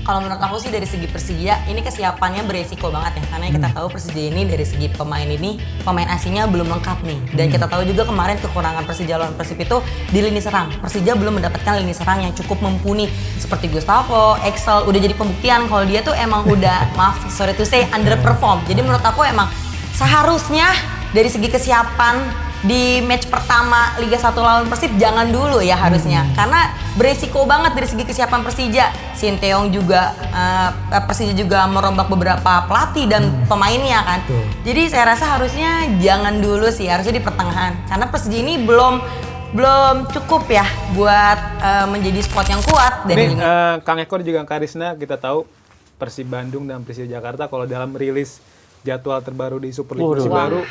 Kalau menurut aku sih dari segi Persija ini kesiapannya beresiko banget ya, karena kita tahu Persija ini dari segi pemain asingnya belum lengkap nih, dan kita tahu juga kemarin kekurangan Persija lawan Persib itu di lini serang. Persija belum mendapatkan lini serang yang cukup mumpuni seperti Gustavo, Excel, udah jadi pembuktian kalau dia tuh emang udah maaf sorry to say underperform. Jadi menurut aku emang seharusnya dari segi kesiapan di match pertama Liga 1 lawan Persib jangan dulu ya harusnya, karena beresiko banget dari segi kesiapan Persija. Sinteyong juga Persija juga merombak beberapa pelatih dan pemainnya kan. Jadi saya rasa harusnya jangan dulu sih, harusnya di pertengahan, karena Persija ini belum cukup ya buat menjadi squad yang kuat dari ini. Kang Eko juga Kang Karisna, kita tahu Persib Bandung dan Persija Jakarta kalau dalam rilis jadwal terbaru di Super League musim baru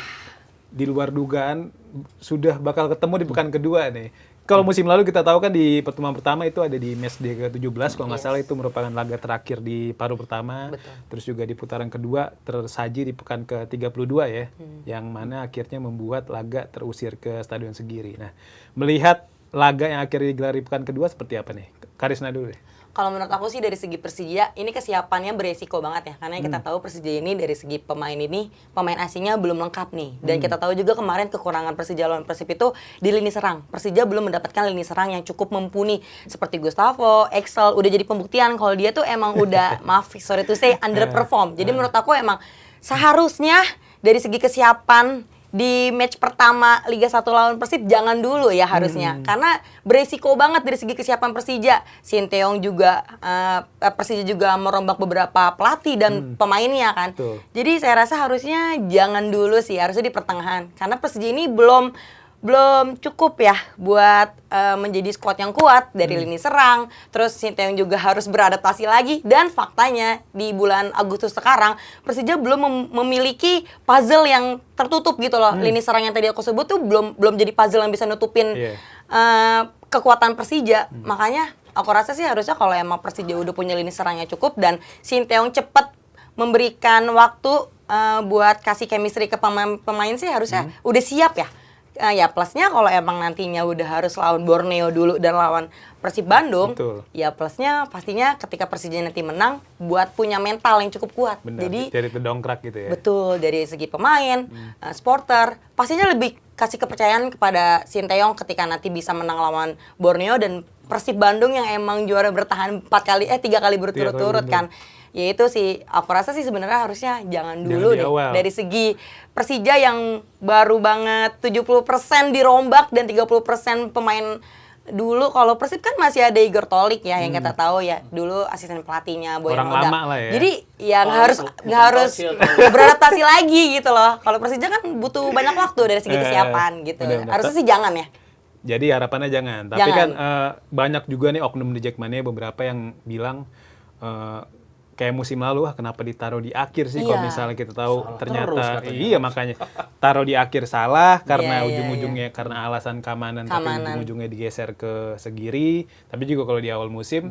di luar dugaan sudah bakal ketemu di pekan kedua nih. Kalau musim lalu kita tahu kan di pertemuan pertama itu ada di match day ke-17 kalau nggak salah, itu merupakan laga terakhir di paruh pertama. Betul. Terus juga di putaran kedua tersaji di pekan ke-32 ya, yang mana akhirnya membuat laga terusir ke Stadion Segiri. Nah, melihat laga yang akhirnya digelar di pekan kedua seperti apa nih? Karisna dulu deh. Kalau menurut aku sih dari segi Persija ini kesiapannya beresiko banget ya, karena kita tahu Persija ini dari segi pemain asingnya belum lengkap nih, dan kita tahu juga kemarin kekurangan Persija lawan Persib itu di lini serang. Persija belum mendapatkan lini serang yang cukup mumpuni seperti Gustavo, Excel, udah jadi pembuktian kalau dia tuh emang udah maaf sorry to say underperform. Jadi menurut aku emang seharusnya dari segi kesiapan di match pertama Liga 1 lawan Persib jangan dulu ya harusnya, karena beresiko banget dari segi kesiapan Persija. Sinteyong juga Persija juga merombak beberapa pelatih dan pemainnya kan. Jadi saya rasa harusnya jangan dulu sih, harusnya di pertengahan, karena Persija ini belum cukup ya buat menjadi squad yang kuat dari lini serang. Terus Sinteyong juga harus beradaptasi lagi, dan faktanya di bulan Agustus sekarang Persija belum memiliki puzzle yang tertutup gitu loh. Lini serang yang tadi aku sebut tuh belum jadi puzzle yang bisa nutupin kekuatan Persija. Makanya aku rasa sih harusnya kalau emang Persija udah punya lini serang yang cukup dan Sinteyong cepet memberikan waktu buat kasih chemistry ke pemain sih harusnya udah siap ya. Ya plusnya kalau emang nantinya udah harus lawan Borneo dulu dan lawan Persib Bandung, ya plusnya pastinya ketika Persija nanti menang buat punya mental yang cukup kuat. Benar, jadi terdongkrak gitu ya. Betul, dari segi pemain, supporter, pastinya lebih kasih kepercayaan kepada Sinteyong ketika nanti bisa menang lawan Borneo dan Persib Bandung yang emang juara bertahan 3 kali berturut-turut kan. Ya itu sih, aku rasa sih sebenarnya harusnya jangan dulu deh. Dari segi Persija yang baru banget 70% dirombak dan 30% pemain dulu. Kalau Persib kan masih ada Igor Tolik ya yang kita taw ya. Dulu asisten pelatihnya Boyan Moda. Lama lah ya. Jadi ya nggak harus beradaptasi lagi gitu loh. Kalau Persija kan butuh banyak waktu dari segi kesiapan gitu. Harusnya sih jangan ya. Jadi harapannya jangan. Tapi kan banyak juga nih oknum di Jackmania beberapa yang bilang kayak musim lalu, kenapa ditaruh di akhir sih? Kalau misalnya kita tahu salah ternyata makanya taruh di akhir salah karena ujung-ujungnya karena alasan keamanan, tapi ujung-ujungnya digeser ke Segiri. Tapi juga kalau di awal musim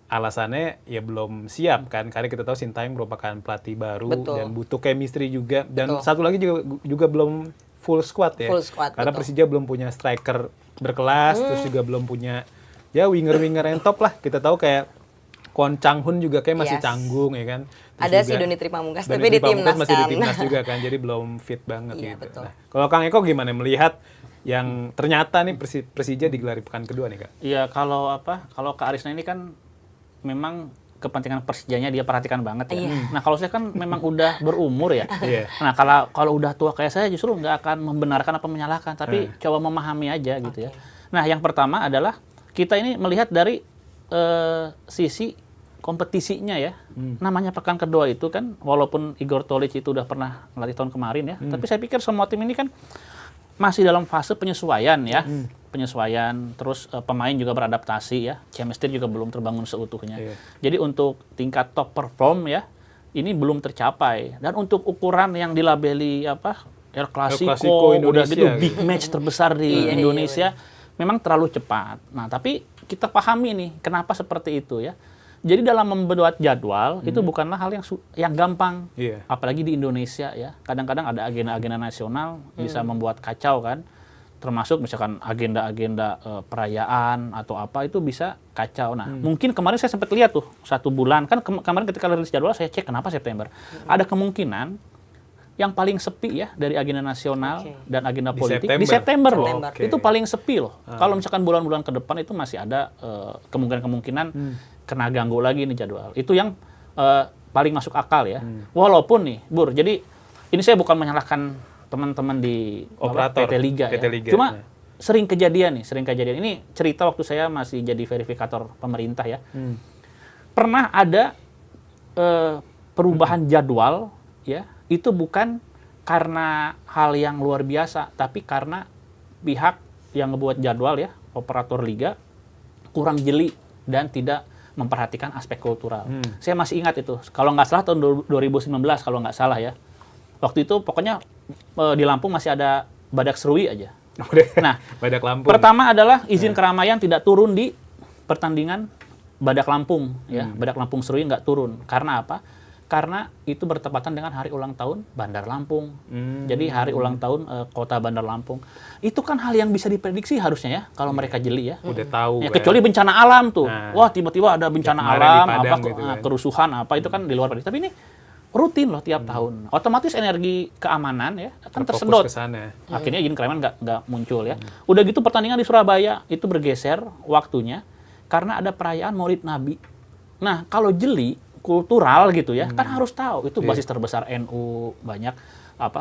alasannya ya belum siap kan, karena kita tahu Sintayong merupakan pelatih baru dan butuh chemistry juga, dan satu lagi juga belum full squad ya. Karena Persija belum punya striker berkelas, terus juga belum punya ya winger-winger yang top lah. Kita tahu kayak Kwon Chang Hun juga kayak masih canggung ya kan. Terus ada si Donitri Pamungkas tapi di timnas masih di timnas juga kan, jadi belum fit banget gitu. Nah, kalau Kang Eko gimana melihat yang ternyata nih Persija digelar di pekan kedua nih Kak? Iya, kalau Kak Arisna ini kan memang kepentingan Persijanya dia perhatikan banget ya. Nah, kalau saya kan memang udah berumur ya. Nah, kalau udah tua kayak saya justru nggak akan membenarkan apa menyalahkan, tapi coba memahami aja gitu ya. Nah, yang pertama adalah kita ini melihat dari sisi kompetisinya ya. Namanya pekan kedua itu kan, walaupun Igor Tolic itu udah pernah melatih tahun kemarin ya, tapi saya pikir semua tim ini kan masih dalam fase penyesuaian ya. Penyesuaian, terus pemain juga beradaptasi ya. Chemistry juga belum terbangun seutuhnya. Jadi untuk tingkat top perform ya, ini belum tercapai. Dan untuk ukuran yang dilabeli El Clasico udah gitu big match terbesar di Indonesia, memang terlalu cepat. Nah, tapi kita pahami nih kenapa seperti itu ya. Jadi dalam membuat jadwal itu bukanlah hal yang gampang, apalagi di Indonesia ya. Kadang-kadang ada agenda-agenda nasional bisa membuat kacau kan. termasuk misalkan agenda-agenda perayaan atau apa itu bisa kacau. Nah, mungkin kemarin saya sempat lihat tuh 1 bulan kan kemarin ketika rilis jadwal saya cek kenapa September. Ada kemungkinan yang paling sepi ya dari agenda nasional dan agenda politik di September loh. Okay. Itu paling sepi loh. Kalau misalkan bulan-bulan ke depan itu masih ada kemungkinan kena ganggu lagi nih jadwal. Itu yang paling masuk akal ya. Walaupun nih, Bur, jadi ini saya bukan menyalahkan teman-teman di operator PT Liga ya. Cuma sering kejadian. Ini cerita waktu saya masih jadi verifikator pemerintah ya. Pernah ada perubahan jadwal ya, itu bukan karena hal yang luar biasa, tapi karena pihak yang ngebuat jadwal ya, operator liga kurang jeli dan tidak memperhatikan aspek kultural. Saya masih ingat itu. Kalau nggak salah tahun 2019 kalau nggak salah ya. Waktu itu pokoknya di Lampung masih ada badak serui aja. Nah, badak Lampung. Pertama adalah izin keramaian tidak turun di pertandingan badak Lampung ya. Badak Lampung serui nggak turun. Karena apa? Karena itu bertepatan dengan hari ulang tahun Bandar Lampung. Jadi hari ulang tahun kota Bandar Lampung. Itu kan hal yang bisa diprediksi harusnya ya kalau mereka jeli ya. Udah tahu. Ya, kecuali bencana alam tuh. Wah, tiba-tiba ada bencana alam, apa gitu kan. kerusuhan apa itu kan di luar prediksi. Tapi ini rutin loh tiap tahun. Otomatis energi keamanan ya akan tersedot. Akhirnya izin keramaian nggak muncul ya. Udah gitu pertandingan di Surabaya itu bergeser waktunya karena ada perayaan Maulid Nabi. Nah, kalau jeli kultural gitu ya, kan harus tahu itu basis terbesar NU, banyak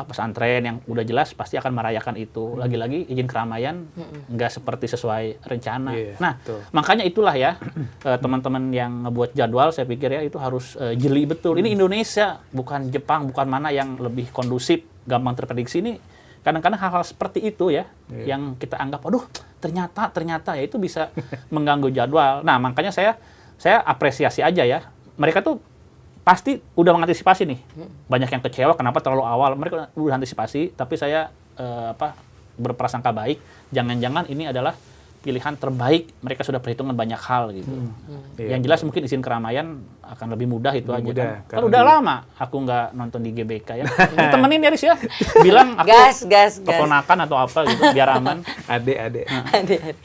pesantren yang udah jelas pasti akan merayakan itu. Lagi-lagi izin keramaian nggak seperti sesuai rencana. Nah, makanya itulah ya teman-teman yang ngebuat jadwal saya pikir ya itu harus jeli betul. Ini Indonesia, bukan Jepang, bukan mana yang lebih kondusif, gampang terprediksi. Ini kadang-kadang hal-hal seperti itu ya yang kita anggap, aduh ternyata ya itu bisa mengganggu jadwal. Nah, makanya saya apresiasi aja ya. Mereka tuh pasti udah mengantisipasi nih. Banyak yang kecewa kenapa terlalu awal. Mereka udah antisipasi, tapi saya berprasangka baik. Jangan-jangan ini adalah pilihan terbaik. Mereka sudah perhitungan banyak hal gitu. Yang jelas mungkin izin keramaian akan lebih mudah itu aja. Kan udah lama aku nggak nonton di GBK ya. Temenin ya Riz ya. Bilang aku keponakan atau apa gitu biar aman. Adek.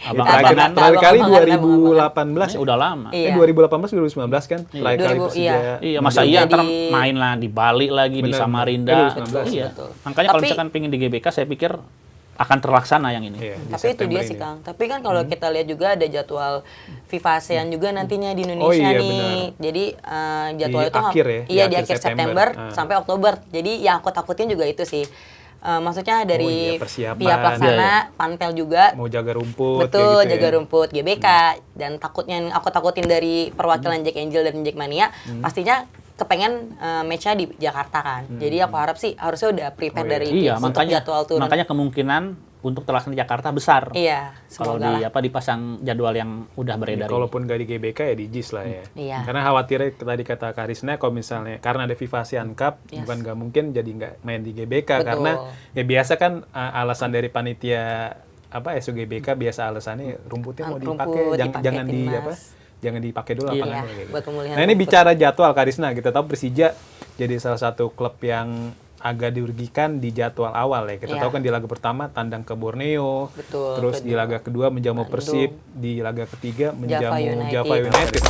Abang-abangan. Terakhir kali 2018 ya? Udah lama. 2018 2019 kan? Terakhir kali Persija. Iya, masa iya ntar main lah di Bali lagi di Samarinda. Iya. Makanya kalau misalkan pengen di GBK saya pikir akan terlaksana yang ini. Tapi itu dia sih Kang. Tapi kan kalau kita lihat juga ada jadwal FIFA ASEAN juga nantinya di Indonesia nih. Benar. Jadi jadwal di itu akhir ya? di akhir September sampai Oktober. Jadi yang aku takutin juga itu sih. Maksudnya dari pihak pelaksana, panpel juga mau jaga rumput. Betul, gitu jaga rumput GBK dan aku takutin dari perwakilan Jack Angel dan Jackmania pastinya kepengen match-nya di Jakarta kan. Jadi aku harap sih harusnya udah prepare dari untuk jadwal turun. Makanya kemungkinan untuk terlaksana di Jakarta besar. Iya, kalau dipasang jadwal yang udah beredar. Kalaupun nggak di GBK ya di JIS lah ya. Karena khawatirnya tadi kata Kak Risna kalau misalnya karena ada FIFA ASEAN Cup bukan nggak mungkin jadi nggak main di GBK. Karena ya biasa kan alasan dari panitia SUGBK biasa alasannya rumputnya mau dipakai jangan dipakai dulu lapangannya kayak gitu. Nah, ini bicara jadwal Kak Risna, kita tahu Persija jadi salah satu klub yang agak dirugikan di jadwal awal ya. Kita tahu kan di laga pertama tandang ke Borneo, terus di laga kedua menjamu Persib, di laga ketiga menjamu Java United.